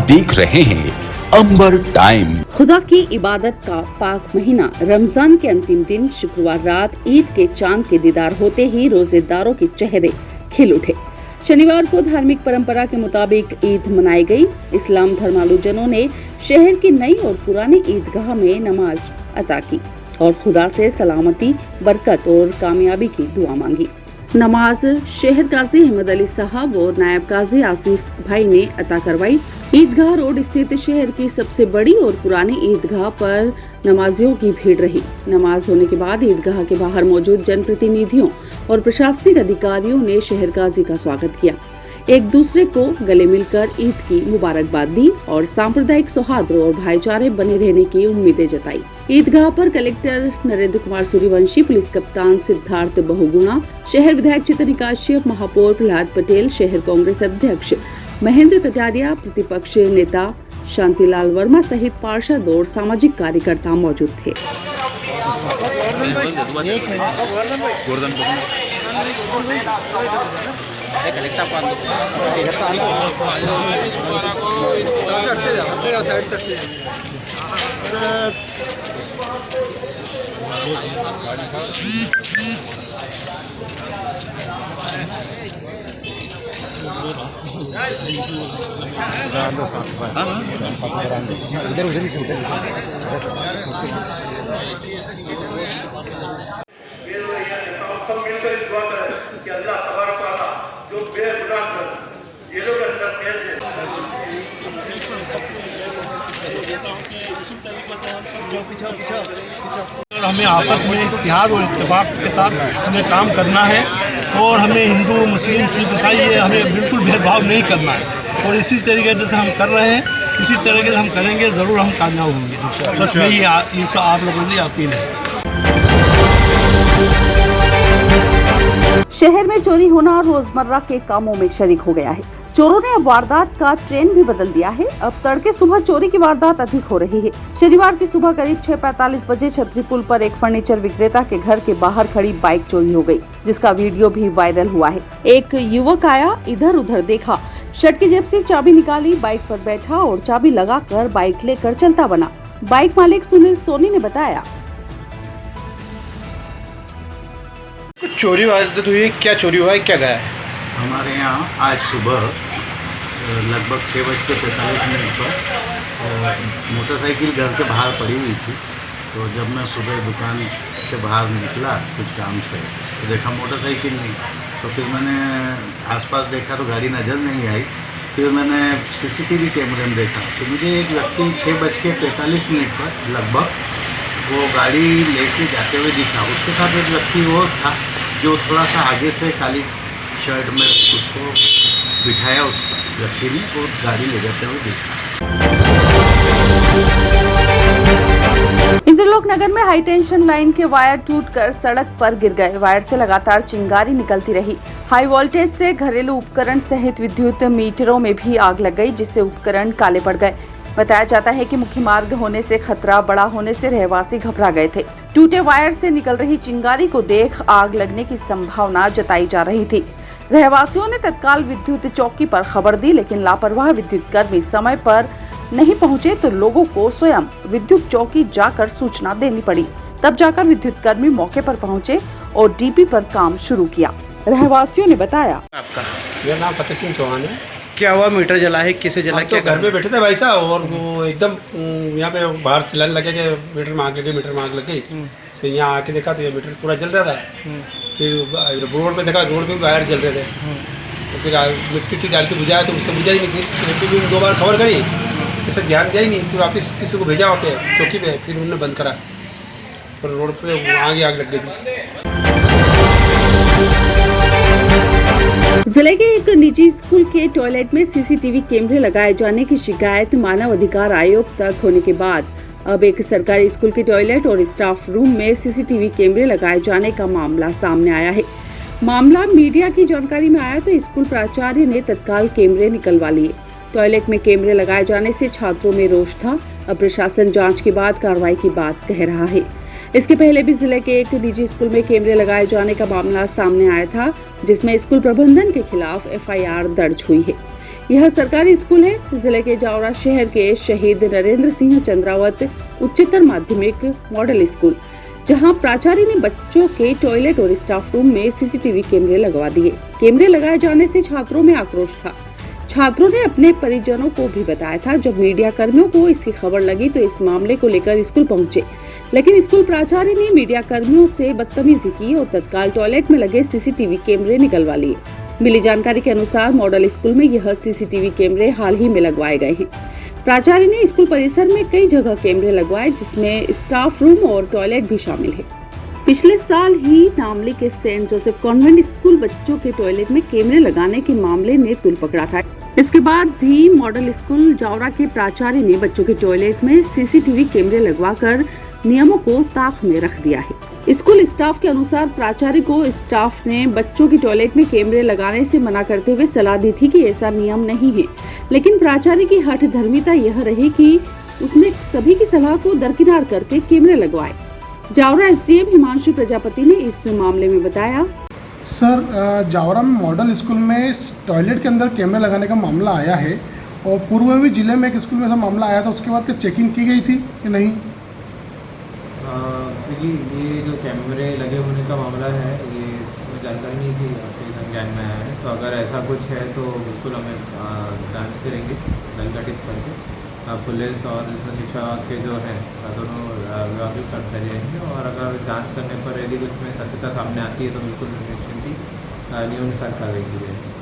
देख रहे हैं अंबर टाइम। खुदा की इबादत का पाक महीना रमजान के अंतिम दिन शुक्रवार रात ईद के चांद के दीदार होते ही रोजेदारों के चेहरे खिल उठे। शनिवार को धार्मिक परंपरा के मुताबिक ईद मनाई गई। इस्लाम धर्मालुजनों ने शहर की नई और पुरानी ईदगाह में नमाज अता की और खुदा से सलामती, बरकत और कामयाबी की दुआ मांगी। नमाज शहर काजी अहमद अली साहब और नायब काजी आसिफ भाई ने अता करवाई। ईदगाह रोड स्थित शहर की सबसे बड़ी और पुरानी ईदगाह पर नमाजियों की भीड़ रही। नमाज होने के बाद ईदगाह के बाहर मौजूद जनप्रतिनिधियों और प्रशासनिक अधिकारियों ने शहर काजी का स्वागत किया, एक दूसरे को गले मिलकर ईद की मुबारकबाद दी और सांप्रदायिक सौहार्द और भाईचारे बने रहने की उम्मीदें जताई। ईदगाह पर कलेक्टर नरेंद्र कुमार सूर्यवंशी, पुलिस कप्तान सिद्धार्थ बहुगुणा, शहर विधायक चितनी काश्यप, महापौर प्रहलाद पटेल, शहर कांग्रेस अध्यक्ष महेंद्र कटारिया, प्रतिपक्ष नेता शांतिलाल वर्मा सहित पार्षद और सामाजिक कार्यकर्ता मौजूद थे। इधर उधर ही हमें आपस में इत्तेहाद और इत्तेफाक के साथ हमें काम करना है और हमें हिंदू, मुस्लिम, सिख, ईसाई हमें बिल्कुल भेदभाव नहीं करना है और इसी तरीके से हम कर रहे हैं, इसी तरीके से हम करेंगे, ज़रूर हम कामयाब होंगे। बस यही ये सब आप लोगों की अपील है। शहर में चोरी होना रोजमर्रा के कामों में शरीक हो गया है। चोरों ने अब वारदात का ट्रेंड भी बदल दिया है। अब तड़के सुबह चोरी की वारदात अधिक हो रही है। शनिवार की सुबह करीब 6:45 बजे छतरी पुल पर एक फर्नीचर विक्रेता के घर के बाहर खड़ी बाइक चोरी हो गई, जिसका वीडियो भी वायरल हुआ है। एक युवक आया, इधर उधर देखा, शर्ट की जेब से चाबी निकाली, बाइक पर बैठा और चाबी लगाकर बाइक लेकर चलता बना। बाइक मालिक सुनील सोनी ने बताया, कुछ चोरी वारदात हुई है, क्या चोरी हुआ है, क्या गया है? हमारे यहाँ आज सुबह लगभग 6:45 पर मोटरसाइकिल घर के बाहर पड़ी हुई थी। तो जब मैं सुबह दुकान से बाहर निकला कुछ काम से, तो देखा मोटरसाइकिल नहीं। तो फिर मैंने आसपास देखा तो गाड़ी नज़र नहीं आई। फिर मैंने सीसीटीवी कैमरे में देखा तो मुझे एक व्यक्ति 6:45 पर लगभग वो गाड़ी लेके जाते हुए दिखा। उसके साथ एक व्यक्ति वो था जो थोड़ा सा आगे से काली शर्ट में उसको बिठाया, उस व्यक्ति ने वो गाड़ी ले जाते हुए देखा। इंद्रलोक नगर में हाई टेंशन लाइन के वायर टूटकर सड़क पर गिर गए। वायर से लगातार चिंगारी निकलती रही। हाई वोल्टेज से घरेलू उपकरण सहित विद्युत मीटरों में भी आग लग गई, जिससे उपकरण काले पड़ गए। बताया जाता है कि मुख्य मार्ग होने से खतरा बड़ा होने से रहवासी घबरा गए थे। टूटे वायर से निकल रही चिंगारी को देख आग लगने की संभावना जताई जा रही थी। रहवासियों ने तत्काल विद्युत चौकी पर खबर दी, लेकिन लापरवाह विद्युत कर्मी समय पर नहीं पहुंचे तो लोगों को स्वयं विद्युत चौकी जाकर सूचना देनी पड़ी। तब जाकर विद्युत कर्मी मौके पर पहुंचे और डीपी पर काम शुरू किया। रहवासियों ने बताया, आपका मेरा नाम फतेह सिंह चौहान है। क्या हुआ, मीटर जला है, किसे जला? तो घर में बैठे थे भाई साहब और वो एकदम यहाँ पे बाहर चिल्लाने लगे कि मीटर में आग लगी, मीटर में आग लग गई। फिर यहाँ आके देखा तो ये मीटर पूरा जल रहा था। फिर रोड पे देखा, रोड पे वायर जल रहे थे। तो फिर मिट्टी डाल के बुझाया तो उससे बुझा ही नहीं। फिर 2 बार खबर करी, इससे ध्यान दिया ही नहीं। फिर वापस किसी को भेजा वहाँ पे चौकी पे, फिर उन्होंने बंद करा और रोड पे आगे आग लग गई थी। जिले के एक निजी स्कूल के टॉयलेट में सीसीटीवी कैमरे लगाए जाने की शिकायत मानव अधिकार आयोग तक होने के बाद अब एक सरकारी स्कूल के टॉयलेट और स्टाफ रूम में सीसीटीवी कैमरे लगाए जाने का मामला सामने आया है। मामला मीडिया की जानकारी में आया तो स्कूल प्राचार्य ने तत्काल कैमरे निकलवा लिए। टॉयलेट में कैमरे लगाए जाने से छात्रों में रोष था। अब प्रशासन जांच के बाद कार्रवाई की बात कह रहा है। इसके पहले भी जिले के एक निजी स्कूल में कैमरे लगाए जाने का मामला सामने आया था, जिसमें स्कूल प्रबंधन के खिलाफ एफआईआर दर्ज हुई है। यह सरकारी स्कूल है। जिले के जावरा शहर के शहीद नरेंद्र सिंह चंद्रावत उच्चतर माध्यमिक मॉडल स्कूल, जहां प्राचार्य ने बच्चों के टॉयलेट और स्टाफ रूम में सीसीटीवी कैमरे लगवा दिए। कैमरे लगाए जाने से छात्रों में आक्रोश था। छात्रों ने अपने परिजनों को भी बताया था। जब मीडिया कर्मियों को इसकी खबर लगी तो इस मामले को लेकर स्कूल पहुंचे, लेकिन स्कूल प्राचार्य ने मीडिया कर्मियों से बदतमीजी की और तत्काल टॉयलेट में लगे सीसीटीवी कैमरे निकलवा लिए। मिली जानकारी के अनुसार मॉडल स्कूल में यह सीसीटीवी कैमरे हाल ही में लगवाए गए हैं। प्राचार्य ने स्कूल परिसर में कई जगह कैमरे लगवाए, जिसमें स्टाफ रूम और टॉयलेट भी शामिल है। पिछले साल ही नामली के सेंट जोसेफ कॉन्वेंट स्कूल बच्चों के टॉयलेट में कैमरे लगाने के मामले ने तूल पकड़ा था। इसके बाद भी मॉडल स्कूल जावरा के प्राचार्य ने बच्चों के टॉयलेट में सीसीटीवी कैमरे लगवाकर नियमों को ताक में रख दिया है। स्कूल स्टाफ के अनुसार प्राचार्य को स्टाफ ने बच्चों की टॉयलेट में कैमरे लगाने से मना करते हुए सलाह दी थी कि ऐसा नियम नहीं है, लेकिन प्राचार्य की हठ धर्मिता यह रही कि उसने सभी की सलाह को दरकिनार करके कैमरे लगवाए। जावरा एसडीएम हिमांशु प्रजापति ने इस मामले में बताया, सर, जावरा में मॉडल स्कूल में टॉयलेट के अंदर कैमरे लगाने का मामला आया है और पूर्व में भी जिले में एक स्कूल में ऐसा मामला आया था। उसके बाद क्या चेकिंग की गई थी कि नहीं? देखिए, ये जो कैमरे लगे होने का मामला है, ये मुझे जानकारी नहीं थी, आपके संज्ञान में आया है। तो अगर ऐसा कुछ है तो बिल्कुल हमें जांच करेंगे दल गठित करके। पुलिस और इसमें शिक्षा विभाग के जो हैं दोनों विभाग के कर्मचारी रहेंगे, और अगर जांच करने पर यदि कुछ में सत्यता सामने आती है तो बिल्कुल निश्चित ही नियमानुसार कार्रवाई की जाएगी।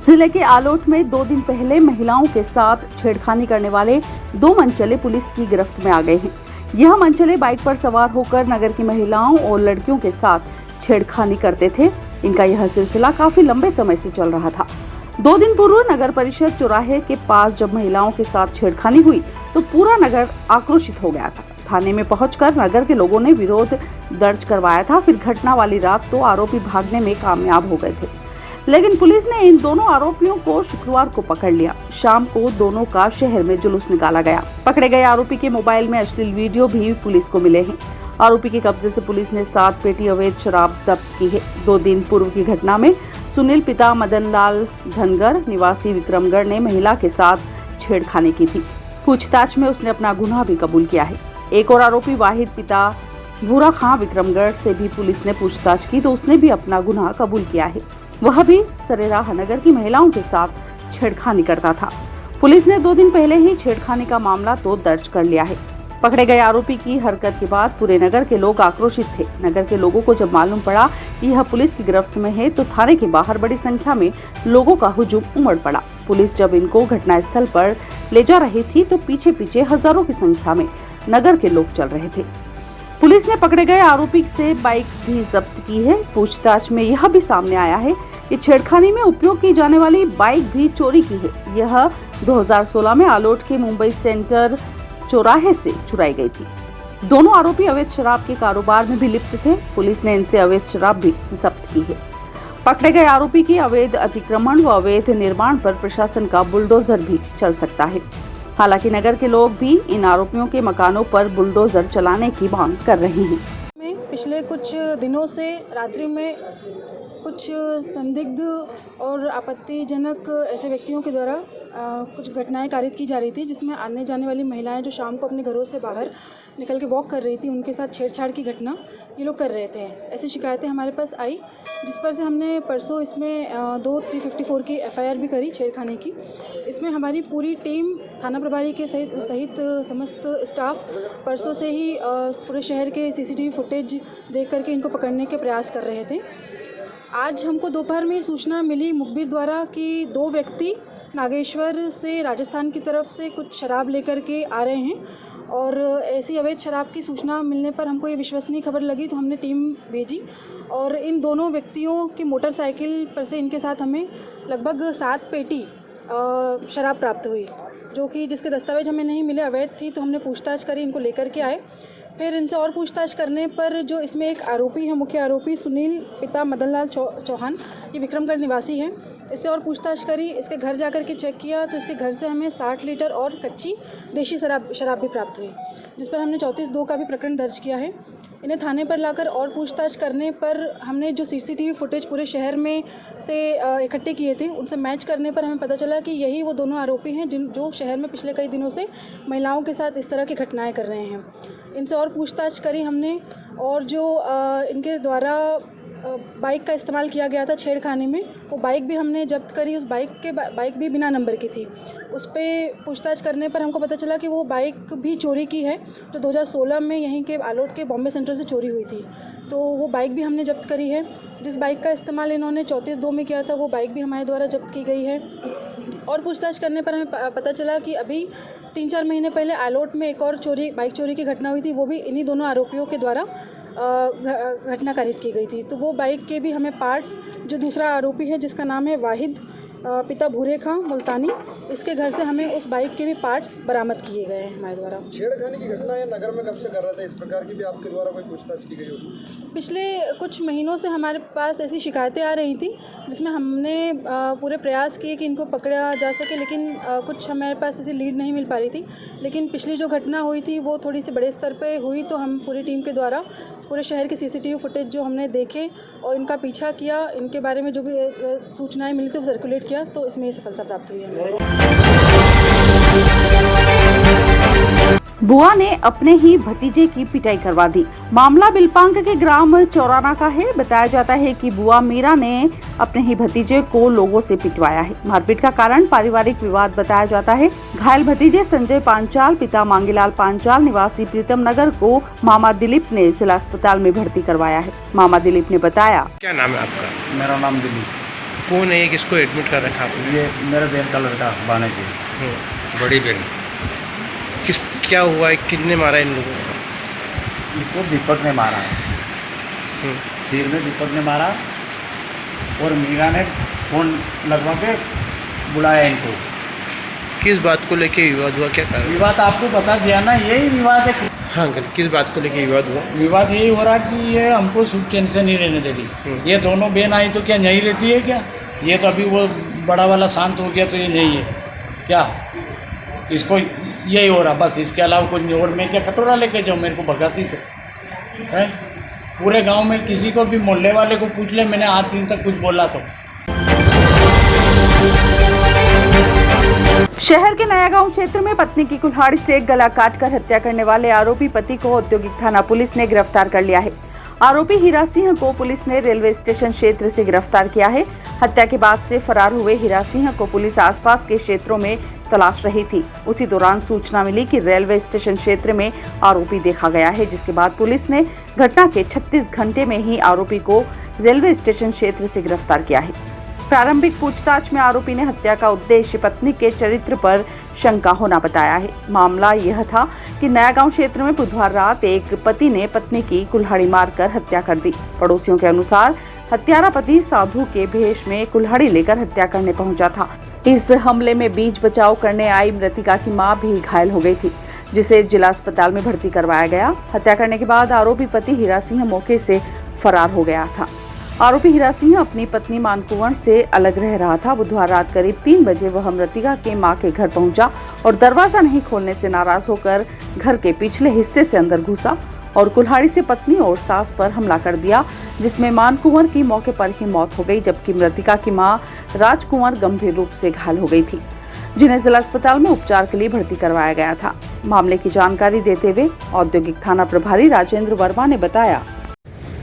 जिले के आलोट में 2 दिन पहले महिलाओं के साथ छेड़खानी करने वाले 2 मनचले पुलिस की गिरफ्त में आ गए हैं। यह मनचले बाइक पर सवार होकर नगर की महिलाओं और लड़कियों के साथ छेड़खानी करते थे। इनका यह सिलसिला काफी लंबे समय से चल रहा था। 2 दिन पूर्व नगर परिषद चौराहे के पास जब महिलाओं के साथ छेड़खानी हुई तो पूरा नगर आक्रोशित हो गया था। थाने में पहुंचकर नगर के लोगों ने विरोध दर्ज करवाया था। फिर घटना वाली रात तो आरोपी भागने में कामयाब हो गए थे, लेकिन पुलिस ने इन दोनों आरोपियों को शुक्रवार को पकड़ लिया। शाम को दोनों का शहर में जुलूस निकाला गया। पकड़े गए आरोपी के मोबाइल में अश्लील वीडियो भी पुलिस को मिले हैं। आरोपी के कब्जे से पुलिस ने 7 पेटी अवैध शराब जब्त की है। 2 दिन पूर्व की घटना में सुनील पिता मदन लाल धनगर निवासी विक्रमगढ़ ने महिला के साथ छेड़खानी की थी। पूछताछ में उसने अपना गुनाह भी कबूल किया है। एक और आरोपी वाहिद पिता भूरा खां विक्रमगढ़ से भी पुलिस ने पूछताछ की तो उसने भी अपना गुनाह कबूल किया है। वह भी सरेराह नगर की महिलाओं के साथ छेड़खानी करता था। पुलिस ने 2 दिन पहले ही छेड़खानी का मामला तो दर्ज कर लिया है। पकड़े गए आरोपी की हरकत के बाद पूरे नगर के लोग आक्रोशित थे। नगर के लोगों को जब मालूम पड़ा कि यह पुलिस की गिरफ्त में है तो थाने के बाहर बड़ी संख्या में लोगों का हुजूम उमड़ पड़ा। पुलिस जब इनको घटनास्थल पर ले जा रही थी तो पीछे पीछे हजारों की संख्या में नगर के लोग चल रहे थे। पुलिस ने पकड़े गए आरोपी से बाइक भी जब्त की है। पूछताछ में यह भी सामने आया है कि छेड़खानी में उपयोग की जाने वाली बाइक भी चोरी की है। यह 2016 में आलोट के मुंबई सेंटर चौराहे से चुराई गई थी। दोनों आरोपी अवैध शराब के कारोबार में भी लिप्त थे। पुलिस ने इनसे अवैध शराब भी जब्त की है। पकड़े गए आरोपी की अवैध अतिक्रमण व अवैध निर्माण पर प्रशासन का बुलडोजर भी चल सकता है। हालांकि नगर के लोग भी इन आरोपियों के मकानों पर बुलडोजर चलाने की मांग कर रहे हैं। पिछले कुछ दिनों से रात्रि में कुछ संदिग्ध और आपत्तिजनक ऐसे व्यक्तियों के द्वारा कुछ घटनाएं कारित की जा रही थी, जिसमें आने जाने वाली महिलाएं जो शाम को अपने घरों से बाहर निकल के वॉक कर रही थी, उनके साथ छेड़छाड़ की घटना ये लोग कर रहे थे। ऐसी शिकायतें हमारे पास आई, जिस पर से हमने परसों इसमें 2 354 की FIR भी करी छेड़खानी की। इसमें हमारी पूरी टीम थाना प्रभारी के सहित समस्त स्टाफ परसों से ही पूरे शहर के CCTV फुटेज देख करके इनको पकड़ने के प्रयास कर रहे थे। आज हमको दोपहर में सूचना मिली मुखबिर द्वारा कि 2 व्यक्ति नागेश्वर से राजस्थान की तरफ से कुछ शराब लेकर के आ रहे हैं, और ऐसी अवैध शराब की सूचना मिलने पर हमको ये विश्वसनीय खबर लगी तो हमने टीम भेजी, और इन दोनों व्यक्तियों की मोटरसाइकिल पर से इनके साथ हमें लगभग 7 पेटी शराब प्राप्त हुई, जो कि जिसके दस्तावेज हमें नहीं मिले, अवैध थी। तो हमने पूछताछ करी, इनको लेकर के आए। फिर इनसे और पूछताछ करने पर जो इसमें एक आरोपी है, मुख्य आरोपी सुनील पिता मदन लाल चौहान, ये विक्रमगढ़ निवासी है, इससे और पूछताछ करी। इसके घर जाकर के चेक किया तो इसके घर से हमें 60 लीटर और कच्ची देशी शराब भी प्राप्त हुई, जिस पर हमने 34(2) का भी प्रकरण दर्ज किया है। इन्हें थाने पर लाकर और पूछताछ करने पर हमने जो सीसीटीवी फुटेज पूरे शहर में से इकट्ठे किए थे, उनसे मैच करने पर हमें पता चला कि यही वो दोनों आरोपी हैं जो शहर में पिछले कई दिनों से महिलाओं के साथ इस तरह की घटनाएं कर रहे हैं। इनसे और पूछताछ करी हमने, और जो इनके द्वारा बाइक का इस्तेमाल किया गया था छेड़खानी में, वो बाइक भी हमने जब्त करी। उस बाइक भी बिना नंबर की थी। उस पर पूछताछ करने पर हमको पता चला कि वो बाइक भी चोरी की है, जो 2016 में यहीं के आलोट के बॉम्बे सेंटर से चोरी हुई थी। तो वो बाइक भी हमने जब्त करी है। जिस बाइक का इस्तेमाल इन्होंने 34-2 में किया था, वो बाइक भी हमारे द्वारा जब्त की गई है। और पूछताछ करने पर हमें पता चला कि अभी 3-4 महीने पहले आलोट में एक और बाइक चोरी की घटना हुई थी, वो भी इन्हीं दोनों आरोपियों के द्वारा घटना कारित की गई थी। तो वो बाइक के भी हमें पार्ट्स, जो दूसरा आरोपी है जिसका नाम है वाहिद पिता भूरे खां मुल्तानी, इसके घर से हमें उस बाइक के भी पार्ट्स बरामद किए गए हैं हमारे द्वारा। छेड़खानी की घटना है नगर में कब से कर रहे थे? इस प्रकार की भी आपके द्वारा कोई पूछताछ की गई होगी? पिछले कुछ महीनों से हमारे पास ऐसी शिकायतें आ रही थी, जिसमें हमने पूरे प्रयास किए कि इनको पकड़ा जा सके, लेकिन कुछ हमारे पास ऐसी लीड नहीं मिल पा रही थी। लेकिन पिछली जो घटना हुई थी वो थोड़ी सी बड़े स्तर पे हुई, तो हम पूरी टीम के द्वारा पूरे शहर के सीसीटीवी फुटेज जो हमने देखे और इनका पीछा किया, इनके बारे में जो भी सूचनाएं मिली थी वो सर्कुलेट किया, तो इसमें ये सफलता प्राप्त हुई है। बुआ ने अपने ही भतीजे की पिटाई करवा दी। मामला बिलपांग के ग्राम चौराना का है। बताया जाता है कि बुआ मीरा ने अपने ही भतीजे को लोगों से पिटवाया है। मारपीट का कारण पारिवारिक विवाद बताया जाता है। घायल भतीजे संजय पांचाल पिता मांगीलाल पांचाल निवासी प्रीतम नगर को मामा दिलीप ने जिला अस्पताल में भर्ती करवाया है। मामा दिलीप ने बताया, क्या नाम है आपका? मेरा नाम दिलीप। कौन है? किसको एडमिट कर रखा आपने? ये मेरे बहन का लड़का बाने जी। बड़ी बहन क्या हुआ है? किसने मारा इन लोगों को? इसको दीपक ने मारा है, सिर में दीपक ने मारा, और मीरा ने फोन लगवा के बुलाया इनको। किस बात को लेके विवाद हुआ? क्या कारण? विवाद आपको बता दिया ना, यही विवाद है। हाँ अंकल, किस बात को लेके विवाद हुआ? विवाद यही हो रहा कि ये हमको सुख चैन से नहीं रहने दे रही। ये दोनों बहन आई तो क्या नहीं रहती है क्या? ये तो अभी वो बड़ा वाला शांत हो गया तो ये नहीं है क्या? इसको यही हो रहा बस, इसके अलावा कुछ नहीं। और मैं क्या कटोरा लेके जाऊँ? मेरे को भगाती तो है। पूरे गांव में किसी को भी मोहल्ले वाले को पूछ ले, मैंने आज दिन तक कुछ बोला तो। शहर के नया गांव क्षेत्र में पत्नी की कुल्हाड़ी से गला काटकर हत्या करने वाले आरोपी पति को औद्योगिक थाना पुलिस ने गिरफ्तार कर लिया है। आरोपी हीरा सिंह को पुलिस ने रेलवे स्टेशन क्षेत्र से गिरफ्तार किया है। हत्या के बाद से फरार हुए हीरा सिंह को पुलिस आसपास के क्षेत्रों में तलाश रही थी। उसी दौरान सूचना मिली कि रेलवे स्टेशन क्षेत्र में आरोपी देखा गया है, जिसके बाद पुलिस ने घटना के 36 घंटे में ही आरोपी को रेलवे स्टेशन क्षेत्र से गिरफ्तार किया है। प्रारंभिक पूछताछ में आरोपी ने हत्या का उद्देश्य पत्नी के चरित्र पर शंका होना बताया है। मामला यह था कि नया गांव क्षेत्र में बुधवार रात एक पति ने पत्नी की कुल्हाड़ी मारकर हत्या कर दी। पड़ोसियों के अनुसार हत्यारा पति साधु के भेष में कुल्हाड़ी लेकर हत्या करने पहुंचा था। इस हमले में बीच बचाव करने आई मृतिका की मां भी घायल हो गई थी, जिसे जिला अस्पताल में भर्ती करवाया गया। हत्या करने के बाद आरोपी पति हीरा सिंह मौके से फरार हो गया था। आरोपी हीरा सिंह अपनी पत्नी मानकुंवर से अलग रह रहा था। बुधवार रात करीब 3 बजे वह मृतिका के मां के घर पहुंचा और दरवाजा नहीं खोलने से नाराज होकर घर के पिछले हिस्से से अंदर घुसा और कुल्हाड़ी से पत्नी और सास पर हमला कर दिया, जिसमें मानकुंवर की मौके पर ही मौत हो गई, जबकि मृतिका की मां राजकुंवर गंभीर रूप से घायल हो गई थी, जिन्हें जिला अस्पताल में उपचार के लिए भर्ती करवाया गया था। मामले की जानकारी देते हुए औद्योगिक थाना प्रभारी राजेंद्र वर्मा ने बताया,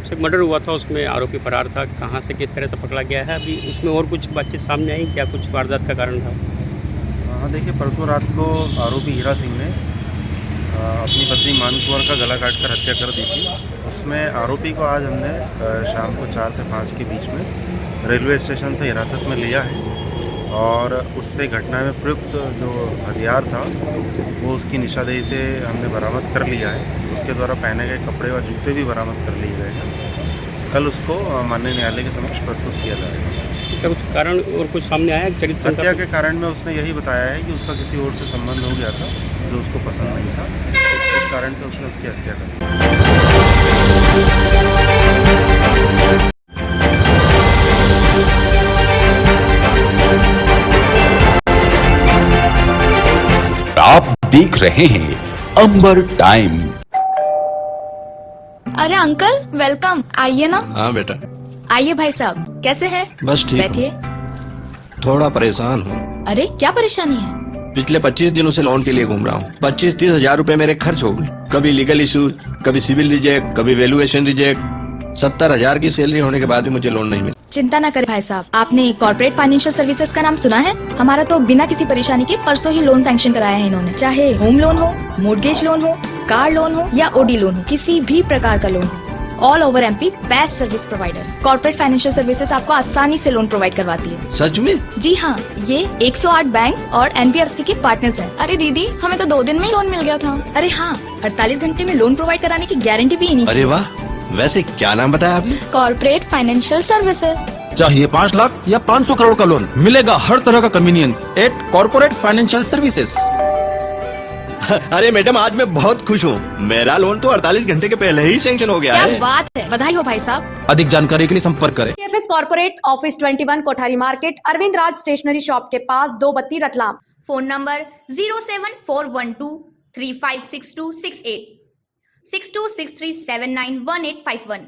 एक मर्डर हुआ था, उसमें आरोपी फरार था। कहां से किस तरह से पकड़ा गया है अभी उसमें और कुछ बातचीत सामने आई? क्या कुछ वारदात का कारण था? हाँ देखिए, परसों रात को आरोपी हीरा सिंह ने अपनी पत्नी मानकुंवर का गला काटकर हत्या कर दी थी। उसमें आरोपी को आज हमने शाम को 4 से 5 के बीच में रेलवे स्टेशन से हिरासत में लिया है और उससे घटना में प्रयुक्त जो हथियार था वो उसकी निशानदेही से हमने बरामद कर लिया है। उसके द्वारा पहने गए कपड़े व जूते भी बरामद कर लिए गए हैं। कल उसको माननीय न्यायालय के समक्ष प्रस्तुत किया जाएगा। क्या कुछ कारण और कुछ सामने आया? चरित्र हत्या के कारण में उसने यही बताया है कि उसका किसी और से संबंध हो गया था जो उसको पसंद नहीं था, इस कारण से उसने उसकी हत्या कर दी। आप देख रहे हैं अंबर टाइम। अरे अंकल वेलकम, आइए ना। हाँ बेटा। आइए भाई साहब, कैसे हैं? बस ठीक। बैठिए। थोड़ा परेशान हूँ। अरे क्या परेशानी है? पिछले 25 दिनों से लोन के लिए घूम रहा हूँ। 25-30 हजार रुपए मेरे खर्च हो गए। कभी लीगल इशू, कभी सिविल रिजेक्ट, कभी वैल्यूएशन रिजेक्ट। 70,000 की सैलरी होने के बाद भी मुझे लोन नहीं मिला। चिंता ना करें भाई साहब, आपने कॉर्पोरेट फाइनेंशियल सर्विसेज का नाम सुना है? हमारा तो बिना किसी परेशानी के परसों ही लोन सैंक्शन कराया है इन्होंने। चाहे होम लोन हो, मोर्गेज लोन हो, कार लोन हो या ओडी लोन हो, किसी भी प्रकार का लोन हो, all over MP best service provider. Corporate financial services आपको आसानी से लोन प्रोवाइड करवाती है। सच में? जी हाँ, ये 108 बैंक्स और एनबीएफसी के पार्टनर्स हैं। अरे दीदी, हमें तो 2 दिन में ही लोन मिल गया था। अरे हाँ, 48 घंटे में लोन प्रोवाइड कराने की गारंटी भी इन्हीं की। अरे वाह, वैसे क्या नाम बताया आपने? Corporate financial services. चाहिए 5 लाख या 500 करोड़ का लोन, मिलेगा हर तरह का convenience at corporate financial services. अरे मैडम, आज मैं बहुत खुश हूँ। मेरा लोन तो 48 घंटे के पहले ही सैंक्शन हो गया क्या है। बात है, बधाई हो भाई साहब। अधिक जानकारी के लिए संपर्क करें। FS corporate office 21 Kothari market, Arvind Raj stationery shop के पास, 232 रतलाम। Phone number 07412356268 6263791851।